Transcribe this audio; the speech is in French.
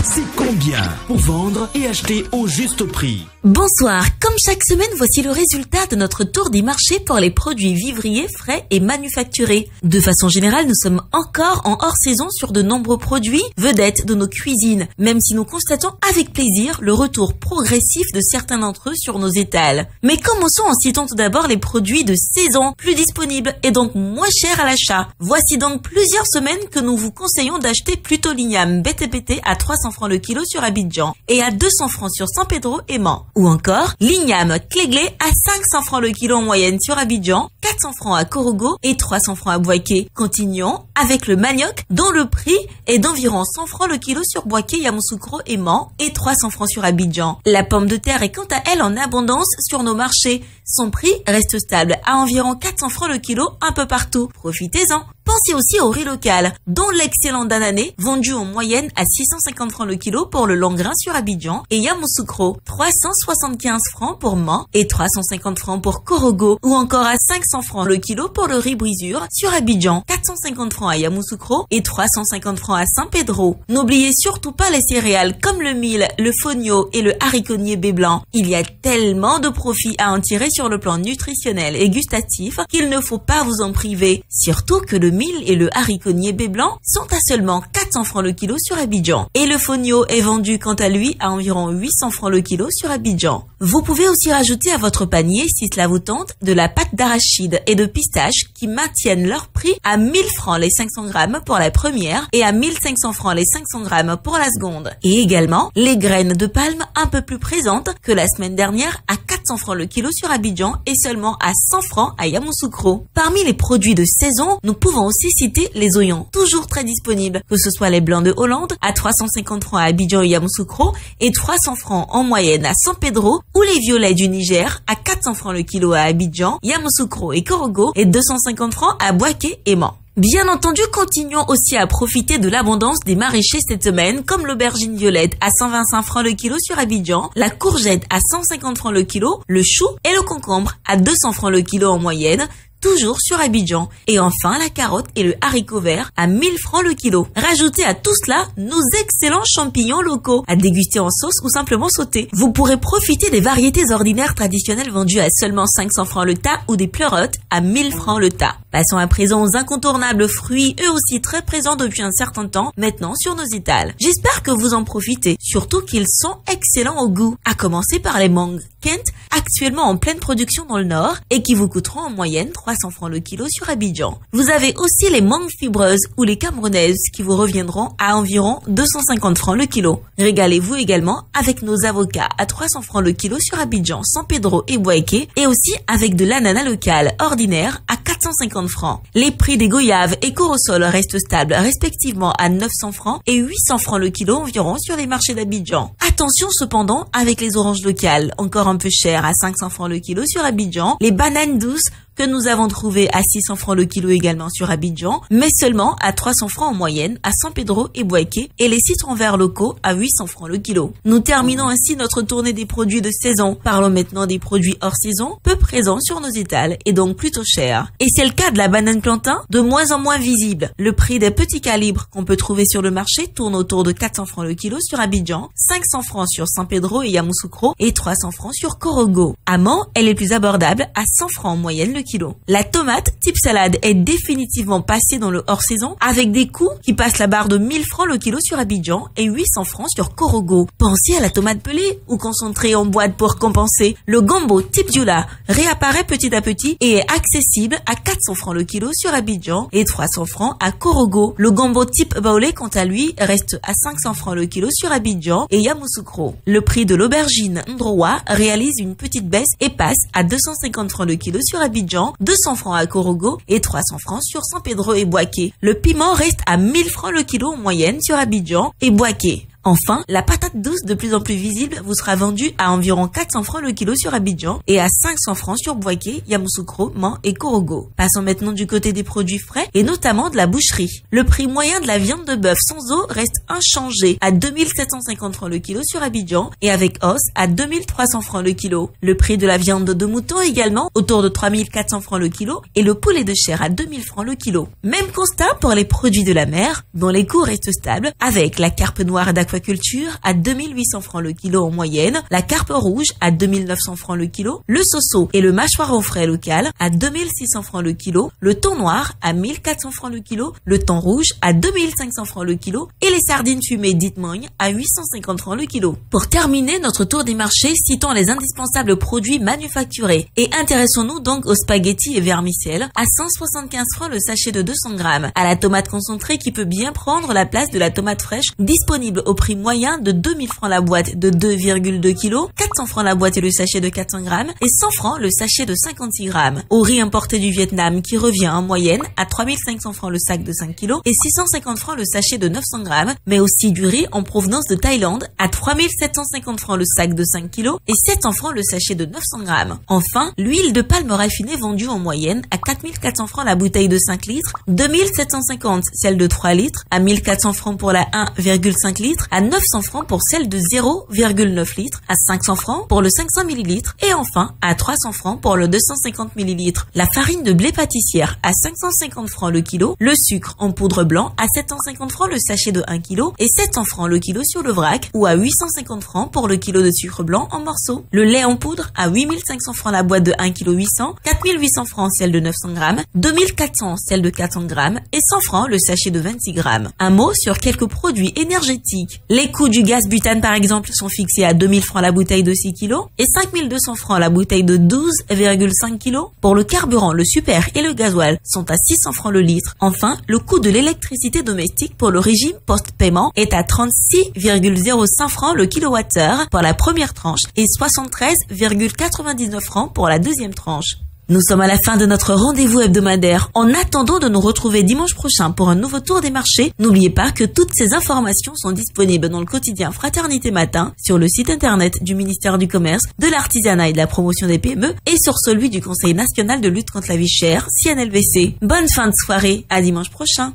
C'est combien pour vendre et acheter au juste prix? Bonsoir, comme chaque semaine, voici le résultat de notre tour des marchés pour les produits vivriers, frais et manufacturés. De façon générale, nous sommes encore en hors-saison sur de nombreux produits vedettes de nos cuisines, même si nous constatons avec plaisir le retour progressif de certains d'entre eux sur nos étals. Mais commençons en citant tout d'abord les produits de saison, plus disponibles et donc moins chers à l'achat. Voici donc plusieurs semaines que nous vous conseillons d'acheter plutôt l'igname BTPT à 300 francs le kilo sur Abidjan et à 200 francs sur San Pedro et Mans. Ou encore, l'igname Cléglé à 500 francs le kilo en moyenne sur Abidjan, 400 francs à Korogo et 300 francs à Bouaké. Continuons avec le manioc dont le prix est d'environ 100 francs le kilo sur Bouaké, Yamoussoukro et Mans et 300 francs sur Abidjan. La pomme de terre est quant à elle en abondance sur nos marchés. Son prix reste stable à environ 400 francs le kilo un peu partout. Profitez-en. Pensez aussi au riz local, dont l'excellent danané, vendu en moyenne à 650 francs le kilo pour le long grain sur Abidjan et Yamoussoukro, 375 francs pour Mans et 350 francs pour Korogo, ou encore à 500 francs le kilo pour le riz brisure sur Abidjan, 450 francs à Yamoussoukro et 350 francs à San Pedro. N'oubliez surtout pas les céréales comme le mil, le fonio et le haricot niébé blanc. Il y a tellement de profits à en tirer sur le plan nutritionnel et gustatif qu'il ne faut pas vous en priver, surtout que le mil et le haricot niébé blanc sont à seulement 400 francs le kilo sur Abidjan. Et le fonio est vendu quant à lui à environ 800 francs le kilo sur Abidjan. Vous pouvez aussi rajouter à votre panier, si cela vous tente, de la pâte d'arachide et de pistache qui maintiennent leur prix à 1000 francs les 500 grammes pour la première et à 1500 francs les 500 grammes pour la seconde. Et également les graines de palme un peu plus présentes que la semaine dernière à 400 francs le kilo sur Abidjan et seulement à 100 francs à Yamoussoukro. Parmi les produits de saison, nous pouvons aussi citer les oignons, toujours très disponibles, que ce soit les blancs de Hollande à 350 francs à Abidjan et Yamoussoukro et 300 francs en moyenne à San Pedro, ou les violets du Niger à 400 francs le kilo à Abidjan, Yamoussoukro et Korogo et 250 francs à Bouaké et Mans. Bien entendu, continuons aussi à profiter de l'abondance des maraîchers cette semaine, comme l'aubergine violette à 125 francs le kilo sur Abidjan, la courgette à 150 francs le kilo, le chou et le concombre à 200 francs le kilo en moyenne, toujours sur Abidjan. Et enfin, la carotte et le haricot vert à 1000 francs le kilo. Rajoutez à tout cela nos excellents champignons locaux à déguster en sauce ou simplement sauter. Vous pourrez profiter des variétés ordinaires traditionnelles vendues à seulement 500 francs le tas ou des pleurotes à 1000 francs le tas. Passons à présent aux incontournables fruits, eux aussi très présents depuis un certain temps, maintenant sur nos étals. J'espère que vous en profitez, surtout qu'ils sont excellents au goût. À commencer par les mangues Kent, actuellement en pleine production dans le nord et qui vous coûteront en moyenne 300 francs le kilo sur Abidjan. Vous avez aussi les mangues fibreuses ou les camerounaises qui vous reviendront à environ 250 francs le kilo. Régalez-vous également avec nos avocats à 300 francs le kilo sur Abidjan, San Pedro et Bouaké, et aussi avec de l'ananas local ordinaire à 450 francs. Les prix des goyaves et corosols restent stables respectivement à 900 francs et 800 francs le kilo environ sur les marchés d'Abidjan. Attention cependant avec les oranges locales, encore un peu chères à 500 francs le kilo sur Abidjan, les bananes douces que nous avons trouvé à 600 francs le kilo également sur Abidjan, mais seulement à 300 francs en moyenne à San Pedro et Bouaké, et les citrons verts locaux à 800 francs le kilo. Nous terminons ainsi notre tournée des produits de saison. Parlons maintenant des produits hors saison, peu présents sur nos étals et donc plutôt chers. Et c'est le cas de la banane plantain, de moins en moins visible. Le prix des petits calibres qu'on peut trouver sur le marché tourne autour de 400 francs le kilo sur Abidjan, 500 francs sur San Pedro et Yamoussoukro et 300 francs sur Korogo. À Mans, elle est plus abordable à 100 francs en moyenne le kilo. La tomate type salade est définitivement passée dans le hors-saison avec des coûts qui passent la barre de 1000 francs le kilo sur Abidjan et 800 francs sur Korogo. Pensez à la tomate pelée ou concentrée en boîte pour compenser. Le gombo type Dioula réapparaît petit à petit et est accessible à 400 francs le kilo sur Abidjan et 300 francs à Korogo. Le gombo type baoulé, quant à lui, reste à 500 francs le kilo sur Abidjan et Yamoussoukro. Le prix de l'aubergine Ndrowa réalise une petite baisse et passe à 250 francs le kilo sur Abidjan, 200 francs à Korogo et 300 francs sur San Pedro et Bouaké. Le piment reste à 1000 francs le kilo en moyenne sur Abidjan et Bouaké. Enfin, la patate douce de plus en plus visible vous sera vendue à environ 400 francs le kilo sur Abidjan et à 500 francs sur Bouaké, Yamoussoukro, Man et Korogo. Passons maintenant du côté des produits frais et notamment de la boucherie. Le prix moyen de la viande de bœuf sans os reste inchangé à 2750 francs le kilo sur Abidjan et avec os à 2300 francs le kilo. Le prix de la viande de mouton également autour de 3400 francs le kilo et le poulet de chair à 2000 francs le kilo. Même constat pour les produits de la mer dont les coûts restent stables avec la carpe noire d'aquaculture à 2800 francs le kilo en moyenne, la carpe rouge à 2900 francs le kilo, le soso et le mâchoire au frais local à 2600 francs le kilo, le thon noir à 1400 francs le kilo, le thon rouge à 2500 francs le kilo et les sardines fumées dites mogne à 850 francs le kilo. Pour terminer notre tour des marchés, citons les indispensables produits manufacturés et intéressons-nous donc aux spaghettis et vermicelles à 175 francs le sachet de 200 grammes, à la tomate concentrée qui peut bien prendre la place de la tomate fraîche disponible au prix moyen de 2000 francs la boîte de 2,2 kg, 400 francs la boîte et le sachet de 400 grammes et 100 francs le sachet de 56 grammes. Au riz importé du Vietnam qui revient en moyenne à 3500 francs le sac de 5 kg et 650 francs le sachet de 900 grammes, mais aussi du riz en provenance de Thaïlande à 3750 francs le sac de 5 kg et 700 francs le sachet de 900 grammes. Enfin, l'huile de palme raffinée vendue en moyenne à 4400 francs la bouteille de 5 litres, 2750 celle de 3 litres, à 1400 francs pour la 1,5 litres, à 900 francs pour celle de 0,9 litres, à 500 francs pour le 500 ml et enfin à 300 francs pour le 250 ml. La farine de blé pâtissière à 550 francs le kilo, le sucre en poudre blanc à 750 francs le sachet de 1 kg et 700 francs le kilo sur le vrac ou à 850 francs pour le kilo de sucre blanc en morceaux. Le lait en poudre à 8500 francs la boîte de 1 kg 800, 4800 francs celle de 900 grammes, 2400 celle de 400 grammes et 100 francs le sachet de 26 grammes. Un mot sur quelques produits énergétiques. Les coûts du gaz butane par exemple sont fixés à 2000 francs la bouteille de 6 kg et 5200 francs la bouteille de 12,5 kg. Pour le carburant, le super et le gasoil sont à 600 francs le litre. Enfin, le coût de l'électricité domestique pour le régime post-paiement est à 36,05 francs le kilowattheure pour la première tranche et 73,99 francs pour la deuxième tranche. Nous sommes à la fin de notre rendez-vous hebdomadaire. En attendant de nous retrouver dimanche prochain pour un nouveau tour des marchés, n'oubliez pas que toutes ces informations sont disponibles dans le quotidien Fraternité Matin, sur le site internet du ministère du Commerce, de l'Artisanat et de la Promotion des PME et sur celui du Conseil national de lutte contre la vie chère, CNLVC. Bonne fin de soirée, à dimanche prochain.